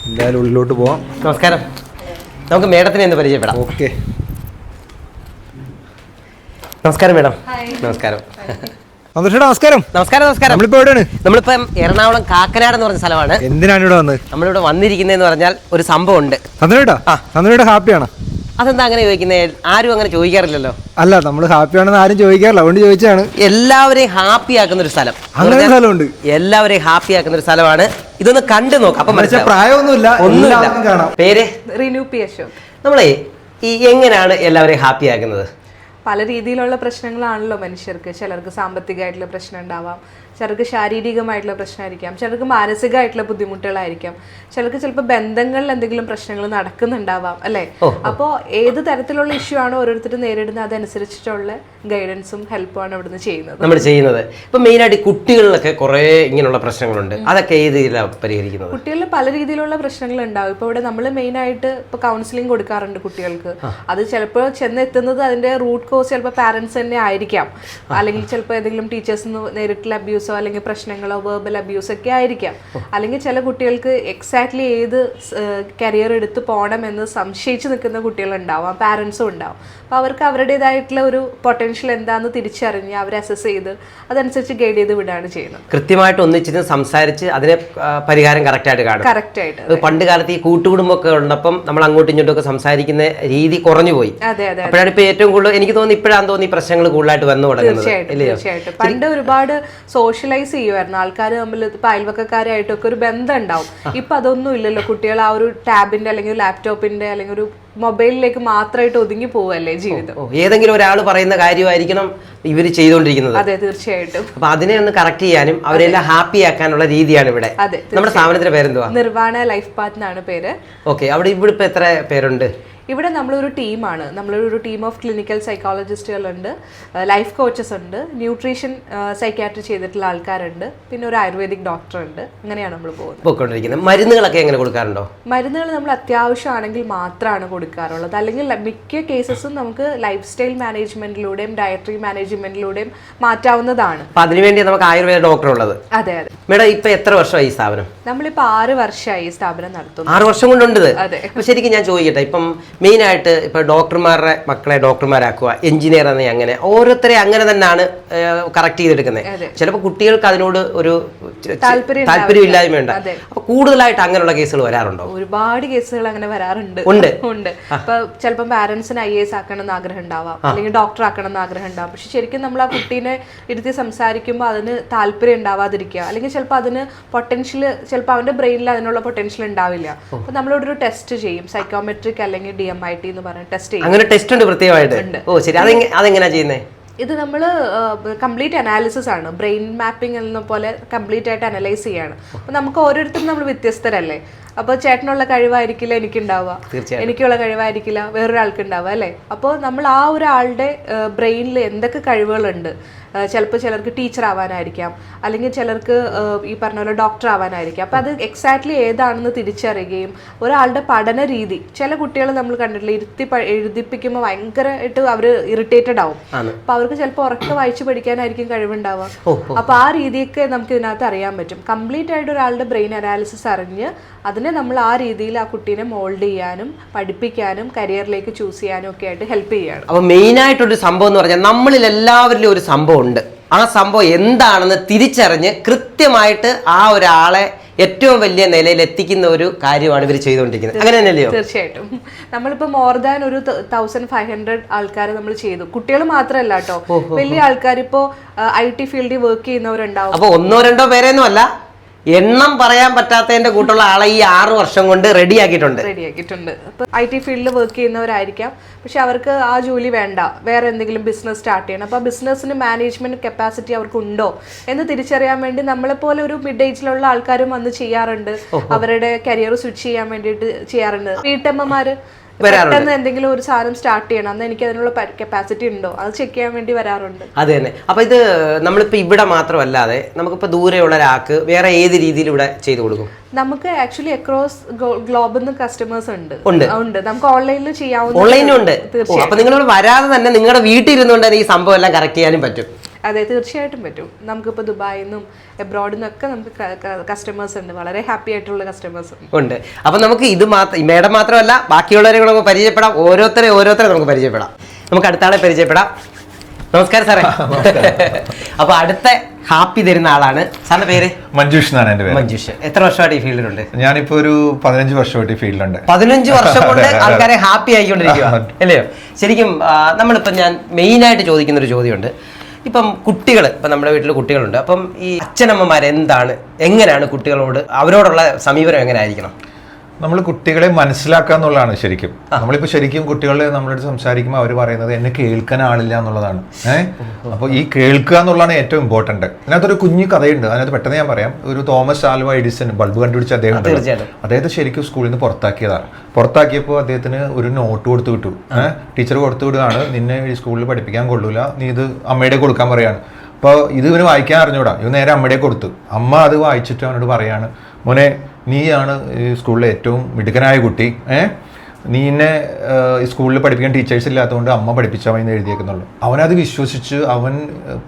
എന്തായാലും ഉള്ളിലോട്ട് പോവാം. നമസ്കാരം. നമുക്ക് മേഡത്തിനെ ഒന്ന് പരിചയപ്പെടാം. ഓക്കെ. നമസ്കാരം മേഡം. നമസ്കാരം. നമസ്കാരം. നമസ്കാരം. നമസ്കാരം. നമ്മളിപ്പോ എവിടെയാണ്? നമ്മളിപ്പം എറണാകുളം കാക്കനാട് എന്ന് പറഞ്ഞ സ്ഥലമാണ്. എന്തിനാണ് ഇവിടെ വന്നത്? നമ്മളിവിടെ വന്നിരിക്കുന്നതെന്ന് പറഞ്ഞാൽ ഒരു സംഭവം ഉണ്ട്. ചന്ദ്രേട്ടാ ഹാപ്പിയാണ്? അതെന്താ അങ്ങനെ ചോദിക്കുന്നത്? ആരും അങ്ങനെ ചോദിക്കാറില്ലല്ലോ. അല്ല, നമ്മൾ ഹാപ്പിയാണെന്ന് ആരും ചോദിക്കാറില്ല, അതുകൊണ്ട് ചോദിച്ചാണ്. എല്ലാവരെയും ഹാപ്പി ആക്കുന്ന ഒരു സ്ഥലം. അങ്ങനെ സ്ഥലമുണ്ട്. എല്ലാവരെയും ഹാപ്പി ആക്കുന്ന ഒരു സ്ഥലമാണ്. ഇതൊന്ന് കണ്ടു നോക്കാം. അപ്പം പ്രായമൊന്നുമില്ല. പേര് റിനു പി അശോക്. നമ്മളെ ഈ എങ്ങനെയാണ് എല്ലാവരെയും ഹാപ്പി ആക്കുന്നത്? പല രീതിയിലുള്ള പ്രശ്നങ്ങളാണല്ലോ മനുഷ്യർക്ക്. ചിലർക്ക് സാമ്പത്തികമായിട്ടുള്ള പ്രശ്നം ഉണ്ടാവാം, ചിലർക്ക് ശാരീരികമായിട്ടുള്ള പ്രശ്നമായിരിക്കാം, ചിലർക്ക് മാനസികമായിട്ടുള്ള ബുദ്ധിമുട്ടുകളായിരിക്കാം, ചിലർക്ക് ചിലപ്പോൾ ബന്ധങ്ങളിൽ എന്തെങ്കിലും പ്രശ്നങ്ങൾ നടക്കുന്നുണ്ടാവാം, അല്ലേ? അപ്പോൾ ഏത് തരത്തിലുള്ള ഇഷ്യൂ ആണോ ഓരോരുത്തർ നേരിടുന്നത് അതനുസരിച്ചിട്ടുള്ള ഗൈഡൻസും ഹെൽപ്പുമാണ് ഇവിടുന്ന് ചെയ്യുന്നത്. ഇപ്പൊ മെയിനായിട്ട് കുട്ടികളിലൊക്കെ കുറെ ഇങ്ങനെയുള്ള പ്രശ്നങ്ങളുണ്ട്. അതൊക്കെ ഏത് രീതിയിലാണ് പരിഹരിക്കുന്നത്? കുട്ടികളിൽ പല രീതിയിലുള്ള പ്രശ്നങ്ങൾ ഉണ്ടാവും. ഇപ്പോൾ ഇവിടെ നമ്മൾ മെയിനായിട്ട് ഇപ്പോൾ കൗൺസിലിംഗ് കൊടുക്കാറുണ്ട് കുട്ടികൾക്ക്. അത് ചിലപ്പോൾ ചെന്നെത്തുന്നത് അതിന്റെ റൂട്ട് കോസ് ചിലപ്പോൾ പാരന്റ്സ് തന്നെ ആയിരിക്കാം, അല്ലെങ്കിൽ ചിലപ്പോൾ ഏതെങ്കിലും ടീച്ചേഴ്സ് നേരിട്ടുള്ള അബ്യൂസോ അല്ലെങ്കിൽ പ്രശ്നങ്ങളോ വെർബൽ അബ്യൂസ് ഒക്കെ ആയിരിക്കാം. അല്ലെങ്കിൽ ചില കുട്ടികൾക്ക് എക്സാക്ട്ലി ഏത് കരിയർ എടുത്ത് പോകണം എന്ന് സംശയിച്ച് നിൽക്കുന്ന കുട്ടികളുണ്ടാവാം, പാരൻസും ഉണ്ടാവും. അപ്പോൾ അവർക്ക് അവരുടേതായിട്ടുള്ള ഒരു പൊട്ടൻഷ്യൽ എന്താണെന്ന് തിരിച്ചറിഞ്ഞ് അവരെ അസസ് ചെയ്ത് അതനുസരിച്ച് ഗൈഡ് ചെയ്ത് വിടുകയാണ് ചെയ്യുന്നത്. കൃത്യമായിട്ട് ഒന്നിച്ചിരുന്ന് സംസാരിച്ച് അതിനെ പരിഹാരം കറക്റ്റായിട്ട് കാണും. കറക്റ്റായിട്ട്. പണ്ട് കാലത്ത് ഈ കൂട്ടുകുടുംബമൊക്കെ ഉള്ളപ്പം നമ്മൾ അങ്ങോട്ടും ഇങ്ങോട്ടും ഒക്കെ സംസാരിക്കുന്ന രീതി കുറഞ്ഞു പോയി. അപ്പോഴാണ് ഇപ്പൊ ഏറ്റവും കൂടുതൽ എനിക്ക് തോന്നുന്നു ഇപ്പോഴാണ് തോന്നുന്നു ഈ പ്രശ്നങ്ങൾ കൂടുതലായിട്ട് വന്നു തുടങ്ങുന്നത്. തീർച്ചയായിട്ടും. പണ്ട് ഒരുപാട് സോഷ്യലൈസ് ചെയ്യുമായിരുന്നു ആൾക്കാർ തമ്മിൽ. ഇപ്പൊ അയൽവക്കക്കാരായിട്ടൊക്കെ ഒരു ബന്ധം ഉണ്ടാവും. ഇപ്പൊ അതൊന്നും ഇല്ലല്ലോ. കുട്ടികൾ ആ ഒരു ടാബിന്റെ അല്ലെങ്കിൽ ലാപ്ടോപ്പിന്റെ അല്ലെങ്കിൽ ഒരു മൊബൈലിലേക്ക് മാത്രമായിട്ട് ഒതുങ്ങി പോവല്ലേ ജീവിതം. ഏതെങ്കിലും ഒരാൾ പറയുന്ന കാര്യമായിരിക്കണം ഇവർ ചെയ്തുകൊണ്ടിരിക്കുന്നത്. അതെ, തീർച്ചയായിട്ടും. അപ്പൊ അതിനെ ഒന്ന് കറക്റ്റ് ചെയ്യാനും അവരെല്ലാം ഹാപ്പി ആക്കാനുള്ള രീതിയാണ് ഇവിടെ. അതെ. നമ്മുടെ സ്ഥാപനത്തിന്റെ പേരെന്തുവാ? നിർവാണ ലൈഫ് പാത്ത് എന്നാണ് പേര്. ഓക്കെ. അവിടെ ഇവിടെ ഇപ്പൊ എത്ര പേരുണ്ട്? ഇവിടെ നമ്മളൊരു ടീമാണ്. നമ്മളൊരു ടീം ഓഫ് ക്ലിനിക്കൽ സൈക്കോളജിസ്റ്റുകളുണ്ട്, ലൈഫ് കോച്ചസ് ഉണ്ട്, ന്യൂട്രീഷൻ സൈക്യാട്രി ചെയ്തിട്ടുള്ള ആൾക്കാരുണ്ട്, പിന്നെ ഒരു ആയുർവേദിക് ഡോക്ടർ ഉണ്ട്. അങ്ങനെയാണ് നമ്മൾ പോകുന്നത്. മരുന്നുകളൊക്കെ എങ്ങനെ കൊടുക്കാറുണ്ടോ? മരുന്നുകൾ നമ്മൾ അത്യാവശ്യമാണെങ്കിൽ മാത്രമാണ് കൊടുക്കാറുള്ളത്. അല്ലെങ്കിൽ മിക്ക കേസസും നമുക്ക് ലൈഫ് സ്റ്റൈൽ മാനേജ്മെന്റിലൂടെയും ഡയറ്ററി മാനേജ്മെന്റിലൂടെയും മാറ്റാവുന്നതാണ്. അതിനുവേണ്ടി നമുക്ക് ആയുർവേദ ഡോക്ടർ ഉള്ളത്. അതെ അതെ. മേഡം ഇപ്പൊ എത്ര വർഷമായി ഈ സ്ഥാപനം? നമ്മളിപ്പോ 6 വർഷമായി ഈ സ്ഥാപനം നടത്തുന്നു. 6 വർഷം കൊണ്ടുണ്ട്. അതെ. അപ്പൊ ശരിക്കും ഞാൻ ചോദിക്കട്ടെ, ഇപ്പം മെയിനായിട്ട് ഇപ്പൊ ഡോക്ടർമാരുടെ മക്കളെ ഡോക്ടർമാരാക്കുക, എഞ്ചിനീയർ എന്നെ, അങ്ങനെ ഓരോരുത്തരെ അങ്ങനെ തന്നെയാണ് കറക്റ്റ് ചെയ്തെടുക്കുന്നത്. ചിലപ്പോൾ കുട്ടികൾക്ക് അതിനോട് ഒരു താല്പര്യമില്ലായ്മയുണ്ട്. അപ്പൊ കൂടുതലായിട്ട് അങ്ങനെയുള്ള കേസുകൾ വരാറുണ്ടോ? ഒരുപാട് കേസുകൾ അങ്ങനെ വരാറുണ്ട്. ഉണ്ട്. അപ്പൊ ചിലപ്പോൾ പാരന്റ്സിന് IAS ആക്കണം എന്ന് ആഗ്രഹം ഉണ്ടാവാം, അല്ലെങ്കിൽ ഡോക്ടർ ആക്കണം എന്ന് ആഗ്രഹം ഉണ്ടാവും. പക്ഷെ ശരിക്കും നമ്മൾ ആ കുട്ടീനെ ഇരുത്തി സംസാരിക്കുമ്പോൾ അതിന് താല്പര്യം ഉണ്ടാവാതിരിക്കുക, അല്ലെങ്കിൽ ചിലപ്പോൾ അതിന് പൊട്ടൻഷ്യൽ, ചിലപ്പോൾ അവന്റെ ബ്രെയിനിൽ അതിനുള്ള പൊട്ടൻഷ്യൽ ഉണ്ടാവില്ല. അപ്പൊ നമ്മളോട് ഒരു ടെസ്റ്റ് ചെയ്യും, സൈക്കോമെട്രിക് അല്ലെങ്കിൽ DMIT എന്ന് പറഞ്ഞ ടെസ്റ്റ് ചെയ്യും. അങ്ങനെ ടെസ്റ്റ് ഉണ്ട് പ്രത്യേകമായിട്ട്? ഓ ശരി. അതെങ്ങനെയാ ചെയ്യുന്നത്? ഇത് നമ്മൾ കംപ്ലീറ്റ് അനാലിസിസ് ആണ്. ബ്രെയിൻ മാപ്പിംഗ് എന്ന പോലെ കംപ്ലീറ്റ് ആയിട്ട് അനലൈസ് ചെയ്യാണ്. അപ്പൊ നമുക്ക് ഓരോരുത്തരും നമ്മൾ വ്യത്യസ്തരല്ലേ. അപ്പോൾ ചേട്ടനുള്ള കഴിവായിരിക്കില്ല എനിക്കുണ്ടാവുക, എനിക്കുള്ള കഴിവായിരിക്കില്ല വേറൊരാൾക്ക് ഉണ്ടാവുക, അല്ലേ? അപ്പോൾ നമ്മൾ ആ ഒരാളുടെ ബ്രെയിനിൽ എന്തൊക്കെ കഴിവുകളുണ്ട്, ചിലപ്പോൾ ചിലർക്ക് ടീച്ചർ ആവാനായിരിക്കാം, അല്ലെങ്കിൽ ചിലർക്ക് ഈ പറഞ്ഞ പോലെ ഡോക്ടർ ആവാനായിരിക്കാം. അപ്പം അത് എക്സാക്ട്ലി ഏതാണെന്ന് തിരിച്ചറിയുകയും ഒരാളുടെ പഠന രീതി, ചില കുട്ടികൾ നമ്മൾ കണ്ടിട്ടില്ല, എഴുതിപ്പിക്കുമ്പോൾ ഭയങ്കരമായിട്ട് അവർ ഇറിറ്റേറ്റഡ് ആവും. അപ്പം അവർക്ക് ചിലപ്പോൾ ഉറക്കെ വായിച്ച് പഠിക്കാനായിരിക്കും കഴിവുണ്ടാവുക. അപ്പം ആ രീതിയൊക്കെ നമുക്ക് ഇതിനകത്ത് അറിയാൻ പറ്റും. കംപ്ലീറ്റ് ആയിട്ട് ഒരാളുടെ ബ്രെയിൻ അനാലിസിസ് അറിഞ്ഞ് അതിനെ നമ്മൾ ആ രീതിയിൽ ആ കുട്ടീനെ മോൾഡ് ചെയ്യാനും പഠിപ്പിക്കാനും കരിയറിലേക്ക് ചൂസ് ചെയ്യാനും ഒക്കെ ആയിട്ട് ഹെൽപ്പ് ചെയ്യാണ്. അപ്പോൾ മെയിനായിട്ടൊരു സംഭവം എന്ന് പറഞ്ഞാൽ നമ്മളിൽ എല്ലാവരിലും ഒരു സംഭവം ഉണ്ട്. ആ സംഭവം എന്താണെന്ന് തിരിച്ചറിഞ്ഞ് കൃത്യമായിട്ട് ആ ഒരാളെ ഏറ്റവും വലിയ നിലയിൽ എത്തിക്കുന്ന ഒരു കാര്യമാണ് ഇവർ ചെയ്തുകൊണ്ടിരിക്കുന്നത്. അങ്ങനെ തന്നെയല്ലയോ? തീർച്ചയായിട്ടും. നമ്മളിപ്പോ മോർ ദാൻ ഒരു 1500 ആൾക്കാരെ നമ്മൾ ചെയ്തു. കുട്ടികൾ മാത്രമല്ല കേട്ടോ, വലിയ ആൾക്കാർ ഇപ്പോ IT ഫീൽഡിൽ വർക്ക് ചെയ്യുന്നവരുണ്ടാവും. അപ്പൊ 1-2 പേരെയൊന്നും അല്ല, എണ്ണം പറയാൻ പറ്റാത്തതിന്റെ കൂട്ടുള്ള ആളെ ഈ 6 വർഷം കൊണ്ട് റെഡിയാക്കിയിട്ടുണ്ട്. അപ്പൊ IT ഫീൽഡിൽ വർക്ക് ചെയ്യുന്നവരായിരിക്കാം, പക്ഷെ അവർക്ക് ആ ജോലി വേണ്ട, വേറെ എന്തെങ്കിലും ബിസിനസ് സ്റ്റാർട്ട് ചെയ്യണം. അപ്പൊ ബിസിനസ്സിന് മാനേജ്മെന്റ് കപ്പാസിറ്റി അവർക്ക് ഉണ്ടോ എന്ന് തിരിച്ചറിയാൻ വേണ്ടി നമ്മളെപ്പോലെ ഒരു മിഡ് ഏജിലുള്ള ആൾക്കാരും വന്ന് ചെയ്യാറുണ്ട്. അവരുടെ കരിയർ സ്വിച്ച് ചെയ്യാൻ വേണ്ടിയിട്ട് ചെയ്യാറുണ്ട്. വീട്ടമ്മമാര് പെട്ടെന്ന് എന്തെങ്കിലും ഒരു സാധനം സ്റ്റാർട്ട് ചെയ്യണം, അന്ന് എനിക്ക് അതിനുള്ള കപ്പാസിറ്റി ഉണ്ടോ അത് ചെക്ക് ചെയ്യാൻ വേണ്ടി വരാറുണ്ട്. അത് തന്നെ. അപ്പൊ ഇത് നമ്മളിപ്പോ ഇവിടെ മാത്രമല്ലാതെ നമുക്കിപ്പോ ദൂരെയുള്ള ഒരാൾക്ക് വേറെ ഏത് രീതിയിൽ ഇവിടെ ചെയ്തു കൊടുക്കും? നമുക്ക് ആക്ച്വലി അക്രോസ് ഗ്ലോബിൽ നിന്ന് കസ്റ്റമേഴ്സ് ഉണ്ട്. നമുക്ക് ഓൺലൈനിൽ ചെയ്യാവുന്ന. ഓൺലൈനും ഉണ്ട്. അപ്പൊ നിങ്ങൾ വരാതെ തന്നെ നിങ്ങളുടെ വീട്ടിൽ ഇരുന്നുകൊണ്ട് ഈ സംഭവം എല്ലാം കറക്റ്റ് ചെയ്യാനും പറ്റും. അതെ, തീർച്ചയായിട്ടും പറ്റും. നമുക്കിപ്പോൾ ദുബായിൽ നിന്നും എബ്രോഡിൽ നിന്നൊക്കെ നമുക്ക് കസ്റ്റമേഴ്സ് ഉണ്ട്, വളരെ ഹാപ്പി ആയിട്ടുള്ള കസ്റ്റമേഴ്സ് ഉണ്ട്. അപ്പൊ നമുക്ക് ഇത് മാത്രം, മേഡം മാത്രമല്ല ബാക്കിയുള്ളവരെ കൂടെ നമുക്ക് പരിചയപ്പെടാം. ഓരോരുത്തരെ നമുക്ക് പരിചയപ്പെടാം. നമുക്ക് അടുത്ത ആളെ പരിചയപ്പെടാം. നമസ്കാരം സാറേ. അപ്പൊ അടുത്ത ഹാപ്പി തരുന്ന ആളാണ്. സാറിന്റെ പേര്? മഞ്ജുഷ് എന്നാണ് എന്റെ പേര്. മഞ്ജുഷ്. എത്ര വർഷമായിട്ട് ഈ ഫീൽഡിലുണ്ട്? ഞാനിപ്പോ ഒരു 15 വർഷമായിട്ട് ഈ ഫീൽഡിലുണ്ട്. 15 വർഷം കൊണ്ട് ആൾക്കാരെ ഹാപ്പി ആയിക്കൊണ്ടിരിക്കുക അല്ലയോ? ശരിക്കും നമ്മളിപ്പം ഞാൻ മെയിനായിട്ട് ചോദിക്കുന്ന ഒരു ചോദ്യമുണ്ട്. ഇപ്പം കുട്ടികൾ, ഇപ്പം നമ്മുടെ വീട്ടിൽ കുട്ടികളുണ്ട്. അപ്പം ഈ അച്ഛനമ്മമാർ എങ്ങനെയാണ് കുട്ടികളോട്, അവരോടുള്ള സമീപനം എങ്ങനെ ആയിരിക്കണം? നമ്മൾ കുട്ടികളെ മനസ്സിലാക്കുക എന്നുള്ളതാണ് ശരിക്കും. നമ്മളിപ്പോൾ ശരിക്കും കുട്ടികളെ നമ്മളോട് സംസാരിക്കുമ്പോൾ അവർ പറയുന്നത് എന്നെ കേൾക്കാൻ ആളില്ല എന്നുള്ളതാണ്. അപ്പോൾ ഈ കേൾക്കുക എന്നുള്ളതാണ് ഏറ്റവും ഇമ്പോർട്ടന്റ്. അതിനകത്തൊരു കുഞ്ഞു കഥയുണ്ട്, അതിനകത്ത് പെട്ടെന്ന് ഞാൻ പറയാം. ഒരു തോമസ് ആൽവ എഡിസൺ ബൾബ് കണ്ടുപിടിച്ച അദ്ദേഹത്തെ ശരിക്കും സ്കൂളിൽ നിന്ന് പുറത്താക്കിയതാണ്. പുറത്താക്കിയപ്പോൾ അദ്ദേഹത്തിന് ഒരു നോട്ട് കൊടുത്തു വിട്ടു. ടീച്ചർ കൊടുത്തു വിടുകയാണ്, നിന്നെ ഈ സ്കൂളിൽ പഠിപ്പിക്കാൻ കൊള്ളൂല, നീ ഇത് അമ്മയുടെ കൊടുക്കാൻ പറയാണ്. അപ്പോൾ ഇത് ഇവന് വായിക്കാൻ അറിഞ്ഞൂടാ, ഇവ നേരെ അമ്മയുടെ കൊടുത്തു. അമ്മ അത് വായിച്ചിട്ട് അവനോട് പറയാണ്, മോനെ നീയാണ് ഈ സ്കൂളിലെ ഏറ്റവും മിടുക്കനായ കുട്ടി, നീന്നെ സ്കൂളിൽ പഠിപ്പിക്കാൻ ടീച്ചേഴ്സ് ഇല്ലാത്തതുകൊണ്ട് അമ്മ പഠിപ്പിച്ചാൽ മതി എന്ന് എഴുതിയേക്കുന്നുള്ളൂ. അവനത് വിശ്വസിച്ച് അവൻ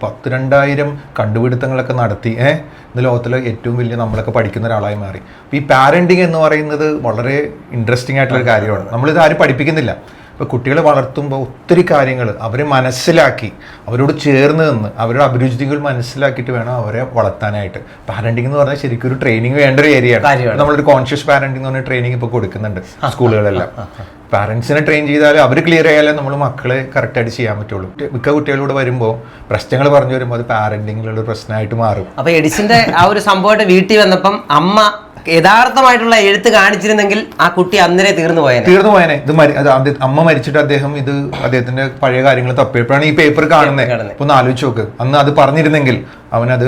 10,000 കണ്ടുപിടുത്തങ്ങളൊക്കെ നടത്തി ഇന്ന് ലോകത്തിലെ ഏറ്റവും വലിയ നമ്മളൊക്കെ പഠിക്കുന്ന ഒരാളായി മാറി. അപ്പോൾ ഈ പാരൻറ്റിങ് എന്ന് പറയുന്നത് വളരെ ഇൻട്രസ്റ്റിംഗ് ആയിട്ടുള്ളൊരു കാര്യമാണ്. നമ്മളിത് ആരും പഠിപ്പിക്കുന്നില്ല. ഇപ്പോൾ കുട്ടികളെ വളർത്തുമ്പോൾ ഒത്തിരി കാര്യങ്ങൾ അവരെ മനസ്സിലാക്കി, അവരോട് ചേർന്ന് നിന്ന് അവരുടെ അഭിരുചികൾ മനസ്സിലാക്കിയിട്ട് വേണം അവരെ വളർത്താനായിട്ട്. പാരന്റിംഗ് എന്ന് പറഞ്ഞാൽ ശരിക്കും ഒരു ട്രെയിനിങ് വേണ്ട ഒരു ഏരിയയാണ്. നമ്മളൊരു കോൺഷ്യസ് പാരന്റിംഗ് എന്ന് പറഞ്ഞ ട്രെയിനിങ് ഇപ്പോൾ കൊടുക്കുന്നുണ്ട് സ്കൂളുകളെല്ലാം. പാരന്റ്സിനെ ട്രെയിൻ ചെയ്താൽ അവർ ക്ലിയർ ആയാലേ നമ്മൾ മക്കളെ കറക്റ്റായിട്ട് ചെയ്യാൻ പറ്റുള്ളൂ. മിക്ക കുട്ടികളോട് വരുമ്പോൾ പ്രശ്നങ്ങൾ പറഞ്ഞു വരുമ്പോൾ അത് പാരന്റിങ്ങിലുള്ള പ്രശ്നമായിട്ട് മാറും. അപ്പോൾ എഡിസന്റെ ആ ഒരു സംഭവമായിട്ട് വീട്ടിൽ വന്നപ്പം അമ്മ യഥാർത്ഥമായിട്ടുള്ള എഴുത്ത് കാണിച്ചിരുന്നെങ്കിൽ ആ കുട്ടി അന്നേരെ തീർന്നു പോയേനെ. ഇത് അമ്മ മരിച്ചിട്ട് അദ്ദേഹത്തിന്റെ പഴയ കാര്യങ്ങൾ തപ്പിയപ്പോഴാണ് ഈ പേപ്പർ കാണുന്നത്. ഇപ്പൊ ഒന്ന് ആലോചിച്ച് നോക്ക്, അന്ന് അത് പറഞ്ഞിരിക്കുന്നെങ്കിൽ അവനത്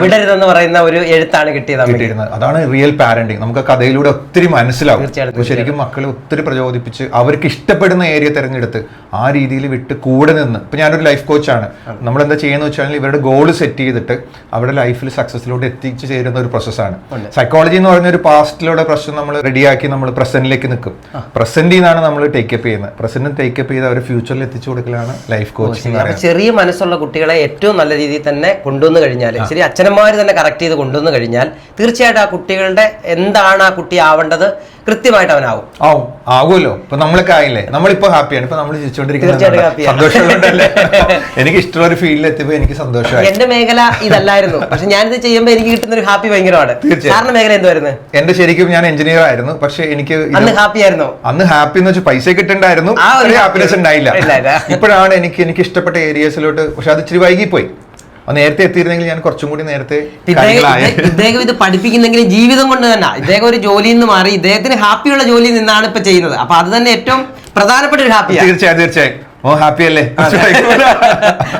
വിടരുതെന്ന് പറയുന്ന ഒരു എഴുത്താണ് കിട്ടിയിരുന്നത്. അതാണ് റിയൽ പാരന്റിങ്. നമുക്ക് കഥയിലൂടെ ഒത്തിരി മനസ്സിലാവും. ശരിക്കും മക്കളെ ഒത്തിരി പ്രചോദിപ്പിച്ച് അവർക്ക് ഇഷ്ടപ്പെടുന്ന ഏരിയ തിരഞ്ഞെടുത്ത് ആ രീതിയിൽ വിട്ട് കൂടെ നിന്ന്. ഇപ്പൊ ഞാനൊരു ലൈഫ് കോച്ചാണ്. നമ്മൾ എന്താ ചെയ്യുന്ന വെച്ചാൽ ഇവരുടെ ഗോൾ സെറ്റ് ചെയ്തിട്ട് അവരുടെ ലൈഫിൽ സക്സസിലോട്ട് എത്തിച്ചു ചേരുന്ന ഒരു പ്രോസസ്സാണ്. സൈക്കോളജി എന്ന് പറഞ്ഞ ഒരു പാസ്റ്റിലൂടെ പ്രശ്നം നമ്മൾ റെഡിയാക്കി നമ്മൾ പ്രസന്റിലേക്ക് നിൽക്കും. പ്രസന്റിൽ നിന്നാണ് നമ്മൾ ടേക്കപ്പ് ചെയ്യുന്നത്. പ്രസന്റ് ടേക്കപ്പ് ചെയ്ത് അവരെ ഫ്യൂച്ചറിൽ എത്തിച്ചു കൊടുക്കലാണ് ലൈഫ് കോച്ചിങ്. ചെറിയ മനസ്സുള്ള കുട്ടികളെ ഏറ്റവും നല്ല രീതിയിൽ തന്നെ കൊണ്ടുവന്നു കഴിഞ്ഞാൽ, ശരി അച്ഛനമ്മമാർ തന്നെ കറക്റ്റ് ചെയ്ത് കൊണ്ടുവന്നു കഴിഞ്ഞാൽ തീർച്ചയായിട്ടും ആ കുട്ടികളുടെ എന്താണ് ആ കുട്ടി ആവേണ്ടത് കൃത്യമായിട്ട് ആവുമല്ലോ. ഇപ്പൊ നമ്മളൊക്കെ ആയില്ലേ, നമ്മളിപ്പോ ഹാപ്പിയാണ്. ഇപ്പൊ നമ്മൾ ചിരിച്ചോണ്ടിരിക്കുന്നത് സന്തോഷമുണ്ടല്ലേ. എനിക്ക് ഇഷ്ടമുള്ള ഒരു ഫീൽഡിൽ എത്തിയപ്പോ എനിക്ക് സന്തോഷമായി. എന്റെ മേഖല ഇതല്ലായിരുന്നു, പക്ഷെ ഞാനിത് ചെയ്യുമ്പോൾ എനിക്ക് കിട്ടുന്ന ഒരു ഹാപ്പി ഭയങ്കരമാണ്. സാറിന്റെ മേഖല എന്തുവായിരുന്നു? എന്റെ ശരിക്കും ഞാൻ എഞ്ചിനീയർ ആയിരുന്നു. പക്ഷെ എനിക്ക് അന്ന് ഹാപ്പി ആയിരുന്നു. അന്ന് ഹാപ്പി എന്ന് വെച്ചാൽ പൈസ കിട്ടുണ്ടായിരുന്നു, ഹാപ്പിനെസ് ഉണ്ടായില്ല. ഇപ്പോഴാണ് എനിക്ക് ഇഷ്ടപ്പെട്ട ഏരിയസിലോട്ട്, പക്ഷെ അത് ഇച്ചിരി വൈകിപ്പോയി. നേരത്തെ എത്തിയിരുന്നെങ്കിൽ ഞാൻ കുറച്ചും കൂടി നേരത്തെ. ഇദ്ദേഹം ഇത് പഠിപ്പിക്കുന്നെങ്കിൽ ജീവിതം കൊണ്ട് തന്നെ ഇദ്ദേഹം ഒരു ജോലിയിൽ നിന്ന് മാറി ഇദ്ദേഹത്തിന് ഹാപ്പിയുള്ള ജോലിയിൽ നിന്നാണ് ഇപ്പൊ ചെയ്യുന്നത്. അപ്പൊ അത് തന്നെ ഏറ്റവും പ്രധാനപ്പെട്ട ഒരു ഹാപ്പിയാണ്. തീർച്ചയായും ഓ ഹാപ്പി അല്ലേ.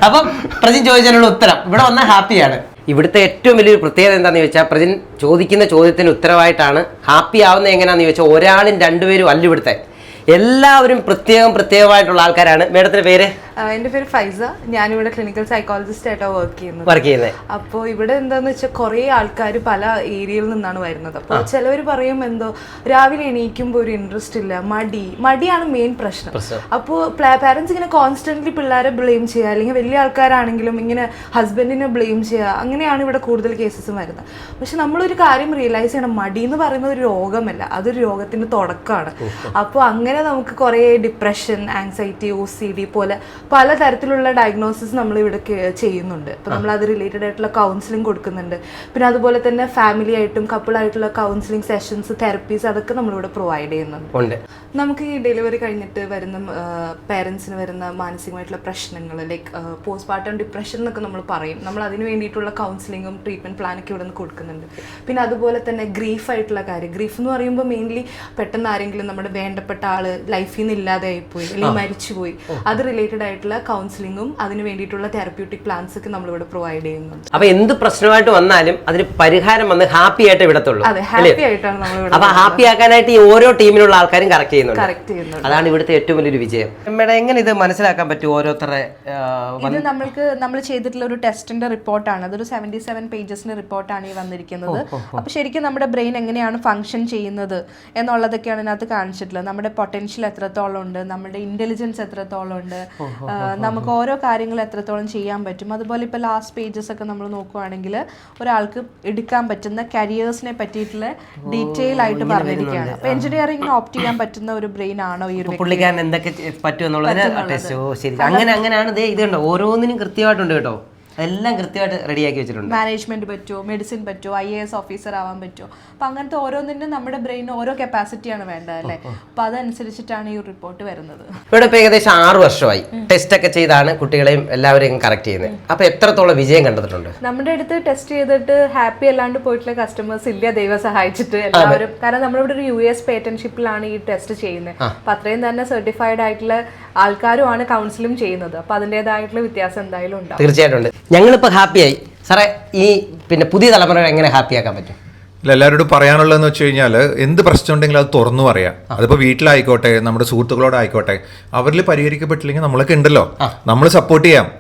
അപ്പം പ്രജിൻ ചോദിച്ചതിനുള്ള ഉത്തരം ഇവിടെ വന്ന ഹാപ്പിയാണ്. ഇവിടുത്തെ ഏറ്റവും വലിയൊരു പ്രത്യേകത എന്താണെന്ന് ചോദിച്ചാൽ, പ്രജിൻ ചോദിക്കുന്ന ചോദ്യത്തിന് ഉത്തരവായിട്ടാണ് ഹാപ്പി ആവുന്നത് എങ്ങനെയാണെന്ന് ചോദിച്ചാൽ, ഒരാളും രണ്ടുപേരും അല്ല ഇവിടുത്തെ, എല്ലാവരും പ്രത്യേകമായിട്ടുള്ള ആൾക്കാരാണ്. മേഡത്തിന്റെ പേര്? എൻ്റെ പേര് ഫൈസ. ഞാനിവിടെ ക്ലിനിക്കൽ സൈക്കോളജിസ്റ്റ് ആയിട്ടാണ് വർക്ക് ചെയ്യുന്നത്. അപ്പോൾ ഇവിടെ എന്താന്ന് വെച്ചാൽ കുറേ ആൾക്കാർ പല ഏരിയയിൽ നിന്നാണ് വരുന്നത്. അപ്പോൾ ചിലവർ പറയും എന്തോ രാവിലെ എണീക്കുമ്പോൾ ഒരു ഇൻട്രസ്റ്റ് ഇല്ല, മടിയാണ് മെയിൻ പ്രശ്നം. അപ്പോൾ പാരൻസ് ഇങ്ങനെ കോൺസ്റ്റന്റ്ലി പിള്ളേരെ ബ്ലെയിം ചെയ്യുക, അല്ലെങ്കിൽ വലിയ ആൾക്കാരാണെങ്കിലും ഇങ്ങനെ ഹസ്ബൻഡിനെ ബ്ലെയിം ചെയ്യുക, അങ്ങനെയാണ് ഇവിടെ കൂടുതൽ കേസസും വരുന്നത്. പക്ഷെ നമ്മളൊരു കാര്യം റിയലൈസ് ചെയ്യണം, മടി എന്ന് പറയുന്നത് ഒരു രോഗമല്ല, അതൊരു രോഗത്തിന്റെ തുടക്കമാണ്. അപ്പോൾ അങ്ങനെ നമുക്ക് കുറേ ഡിപ്രഷൻ, ആങ്സൈറ്റി, OCD പോലെ പലതരത്തിലുള്ള ഡയഗ്നോസിസ് നമ്മൾ ഇവിടെ ചെയ്യുന്നുണ്ട്. അപ്പോൾ നമ്മൾ അത് റിലേറ്റഡ് ആയിട്ടുള്ള കൗൺസിലിംഗ് കൊടുക്കുന്നുണ്ട്. പിന്നെ അതുപോലെ തന്നെ ഫാമിലി ആയിട്ടും കപ്പിളായിട്ടുള്ള കൗൺസിലിംഗ് സെഷൻസ്, തെറപ്പീസ് അതൊക്കെ നമ്മളിവിടെ പ്രൊവൈഡ് ചെയ്യുന്നുണ്ട്. നമുക്ക് ഈ ഡെലിവറി കഴിഞ്ഞിട്ട് വരുന്ന പേരൻസിന് വരുന്ന മാനസികമായിട്ടുള്ള പ്രശ്നങ്ങൾ, ലൈക്ക് പോസ്റ്റ്മോർട്ടം ഡിപ്രഷൻ എന്നൊക്കെ നമ്മൾ പറയും. നമ്മൾ അതിന് വേണ്ടിയിട്ടുള്ള കൗൺസിലിങ്ങും ട്രീറ്റ്മെന്റ് പ്ലാനൊക്കെ ഇവിടെ നിന്ന് കൊടുക്കുന്നുണ്ട്. പിന്നെ അതുപോലെ തന്നെ ഗ്രീഫായിട്ടുള്ള കാര്യം, ഗ്രീഫ് എന്ന് പറയുമ്പോൾ മെയിൻലി പെട്ടെന്ന് ആരെങ്കിലും നമ്മുടെ വേണ്ടപ്പെട്ട ആള് ലൈഫിൽ നിന്ന് ഇല്ലാതെയായിപ്പോയി അല്ലെങ്കിൽ മരിച്ചുപോയി, അത് റിലേറ്റഡ് ആയിട്ടുള്ള കൗൺസിലിങ്ങും അതിന് വേണ്ടിയിട്ടുള്ള തെറപ്യൂട്ടിക് പ്ലാൻസ് ഒക്കെ നമ്മളിവിടെ പ്രൊവൈഡ് ചെയ്യുന്നുണ്ട്. അപ്പൊ എന്ത് പ്രശ്നമായിട്ട് വന്നാലും അതിന് പരിഹാരം വന്ന് ഹാപ്പി ആയിട്ട് വിടത്തുള്ളൂ. അതെ, ഹാപ്പി ആയിട്ടാണ് നമ്മൾ. അപ്പൊ ഹാപ്പി ആക്കാനായിട്ട് ഈ ഓരോ ടീമിലുള്ള ആൾക്കാരും കറക്റ്റ് ചെയ്യുന്നുണ്ട്. അതാണ് ഇവിടുത്തെ ഏറ്റവും വലിയൊരു വിജയം. മേഡം എങ്ങനെ ഇത് മനസ്സിലാക്കാൻ പറ്റും ഓരോരുത്തരുടെ? ഇത് നമ്മൾ ചെയ്തിട്ടുള്ള ഒരു ടെസ്റ്റിന്റെ റിപ്പോർട്ടാണ്. അതൊരു 77 പേജസിന്റെ റിപ്പോർട്ടാണ് ഈ വന്നിരിക്കുന്നത്. അപ്പൊ ശരിക്കും നമ്മുടെ ബ്രെയിൻ എങ്ങനെയാണ് ഫംഗ്ഷൻ ചെയ്യുന്നത് എന്നുള്ളതൊക്കെയാണ് ഇതിനകത്ത് കാണിച്ചിട്ടുള്ളത്. നമ്മുടെ പൊട്ടൻഷ്യൽ എത്രത്തോളം ഉണ്ട്, നമ്മുടെ ഇന്റലിജൻസ് എത്രത്തോളം ഉണ്ട്, നമുക്ക് ഓരോ കാര്യങ്ങൾ എത്രത്തോളം ചെയ്യാൻ പറ്റും. അതുപോലെ ഇപ്പോൾ ലാസ്റ്റ് പേജസ് ഒക്കെ നമ്മൾ നോക്കുവാണെങ്കിൽ ഒരാൾക്ക് എടുക്കാൻ പറ്റുന്ന കരിയേഴ്സിനെ പറ്റിയിട്ടുള്ള ഡീറ്റെയിൽ ആയിട്ട് പറഞ്ഞിരിക്കുകയാണ്. അപ്പൊ എഞ്ചിനീയറിംഗിന് ഓപ്റ്റ് ചെയ്യാൻ പറ്റുന്ന ഒരു ബ്രെയിൻ ആണോ ഈ ഒരു പുള്ളിക്കാരൻ എന്തൊക്കെ പറ്റും എന്നുള്ളതിന് ടെസ്റ്റ്. ശരി, അങ്ങനെയാണ് ഇത് കണ്ടോ, ഓരോന്നിനും കൃത്യമായിട്ടുണ്ട് കേട്ടോ. എല്ലാം കൃത്യമായിട്ട് റെഡിയാക്കി വെച്ചിട്ടുണ്ട്. മാനേജ്മെന്റ് പറ്റുമോ, മെഡിസിൻ പറ്റുമോ, IAS ഓഫീസർ ആവാൻ പറ്റുമോ, അപ്പൊ അങ്ങനത്തെ ഓരോന്നിനും നമ്മുടെ ബ്രെയിനിന് ഓരോ കപ്പാസിറ്റിയാണ് വേണ്ടത് അല്ലേ. അപ്പൊ അതനുസരിച്ചിട്ടാണ് ഈ റിപ്പോർട്ട് വരുന്നത്. ഇവിടെ ഇപ്പൊ ഏകദേശം 6 വർഷമായി ടെസ്റ്റ് ഒക്കെ ചെയ്താണ് കുട്ടികളെയും എല്ലാവരെയും കറക്റ്റ് ചെയ്യുന്നത്. അപ്പൊ എത്രത്തോളം വിജയം കണ്ടെത്തിയിട്ടുണ്ട്? നമ്മുടെ അടുത്ത് ടെസ്റ്റ് ചെയ്തിട്ട് ഹാപ്പി അല്ലാണ്ട് പോയിട്ടുള്ള കസ്റ്റമേഴ്സ് ഇല്ല, ദൈവം സഹായിച്ചിട്ട് എല്ലാവരും. കാരണം നമ്മളിവിടെ ഒരു US പേറ്റന്റ്ഷിപ്പിലാണ് ഈ ടെസ്റ്റ് ചെയ്യുന്നത്. അപ്പൊ അത്രയും തന്നെ സർട്ടിഫൈഡ് ആയിട്ടുള്ള ആൾക്കാരുമാണ് കൗൺസിലും ചെയ്യുന്നത്. അപ്പൊ അതിൻ്റെതായിട്ടുള്ള വ്യത്യാസം എന്തായാലും ഉണ്ടാവും. തീർച്ചയായിട്ടും. ഞങ്ങളിപ്പോൾ ഹാപ്പിയായി. സാറേ, ഈ പുതിയ തലമുറ എങ്ങനെ ഹാപ്പിയാക്കാൻ പറ്റും? എല്ലാവരോടും പറയാനുള്ളതെന്ന് വെച്ച് കഴിഞ്ഞാൽ എന്ത് പ്രശ്നം ഉണ്ടെങ്കിലും അത് തുറന്നു പറയാം. അതിപ്പോൾ വീട്ടിലായിക്കോട്ടെ, നമ്മുടെ സുഹൃത്തുക്കളോടായിക്കോട്ടെ, അവരിൽ പരിഹരിക്കപ്പെട്ടില്ലെങ്കിൽ നമ്മളൊക്കെ ഉണ്ടല്ലോ, നമ്മൾ സപ്പോർട്ട് ചെയ്യാം.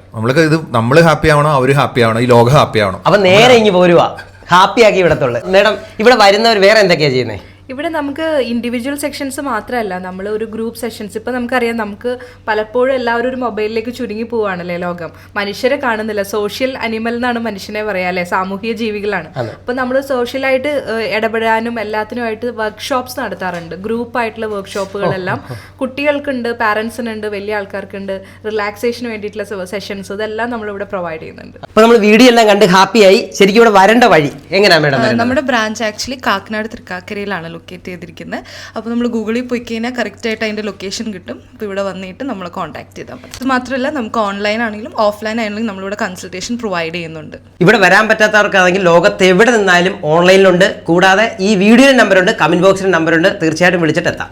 നമ്മൾ ഹാപ്പി ആവണോ, അവർ ഹാപ്പി ആവണോ, ഈ ലോകം ഹാപ്പി ആവണോ. അപ്പൊ നേരെ ഇങ്ങ് പോരുവാ, ഹാപ്പിയാക്കി ഇവിടത്തുള്ളു. മേഡം, ഇവിടെ വരുന്നവർ വേറെ എന്തൊക്കെയാ ചെയ്യുന്നത്? ഇവിടെ നമുക്ക് ഇൻഡിവിജ്വൽ സെക്ഷൻസ് മാത്രമല്ല, നമ്മൾ ഒരു ഗ്രൂപ്പ് സെഷൻസ്. ഇപ്പം നമുക്കറിയാം, നമുക്ക് പലപ്പോഴും എല്ലാവരും ഒരു മൊബൈലിലേക്ക് ചുരുങ്ങി പോവാണല്ലേ ലോകം. മനുഷ്യരെ കാണുന്നില്ല, സോഷ്യൽ അനിമൽ എന്നാണ് മനുഷ്യനെ പറയാ അല്ലേ, സാമൂഹിക ജീവികളാണ്. അപ്പം നമ്മൾ സോഷ്യലായിട്ട് ഇടപെടാനും എല്ലാത്തിനുമായിട്ട് വർക്ക്ഷോപ്സ് നടത്താറുണ്ട്. ഗ്രൂപ്പായിട്ടുള്ള വർക്ക്ഷോപ്പുകളെല്ലാം കുട്ടികൾക്കുണ്ട്, പാരൻസിനുണ്ട്, വലിയ ആൾക്കാർക്കുണ്ട്. റിലാക്സേഷന് വേണ്ടിയിട്ടുള്ള സെഷൻസ് ഇതെല്ലാം നമ്മളിവിടെ പ്രൊവൈഡ് ചെയ്യുന്നുണ്ട്. അപ്പോൾ നമ്മൾ വീഡിയോ എല്ലാം കണ്ട് ഹാപ്പിയായി. ശരിക്കും ഇവിടെ വരേണ്ട വഴി എങ്ങനെയാണ് മേഡം? നമ്മുടെ ബ്രാഞ്ച് ആക്ച്വലി കാക്കനാട് തൃക്കാക്കരയിലാണ് ലൊക്കേറ്റ് ചെയ്തിരിക്കുന്നത്. അപ്പോൾ നമ്മൾ ഗൂഗിളിൽ പോയി കഴിഞ്ഞാൽ കറക്റ്റായിട്ട് അതിൻ്റെ ലൊക്കേഷൻ കിട്ടും. അപ്പോൾ ഇവിടെ വന്നിട്ട് നമ്മളെ കോൺടാക്ട് ചെയ്താൽ മതി. അത് മാത്രമല്ല, നമുക്ക് ഓൺലൈൻ ആണെങ്കിലും ഓഫ്ലൈൻ ആണെങ്കിലും നമ്മളിവിടെ കൺസൾട്ടേഷൻ പ്രൊവൈഡ് ചെയ്യുന്നുണ്ട്. ഇവിടെ വരാൻ പറ്റാത്തവർക്കാണെങ്കിൽ ലോകത്ത് എവിടെ നിന്നാലും ഓൺലൈനിലുണ്ട്. കൂടാതെ ഈ വീഡിയോയിൽ നമ്പറുണ്ട്, കമന്റ് ബോക്സിൽ നമ്പറുണ്ട്. തീർച്ചയായിട്ടും വിളിച്ചിട്ട് എത്താം.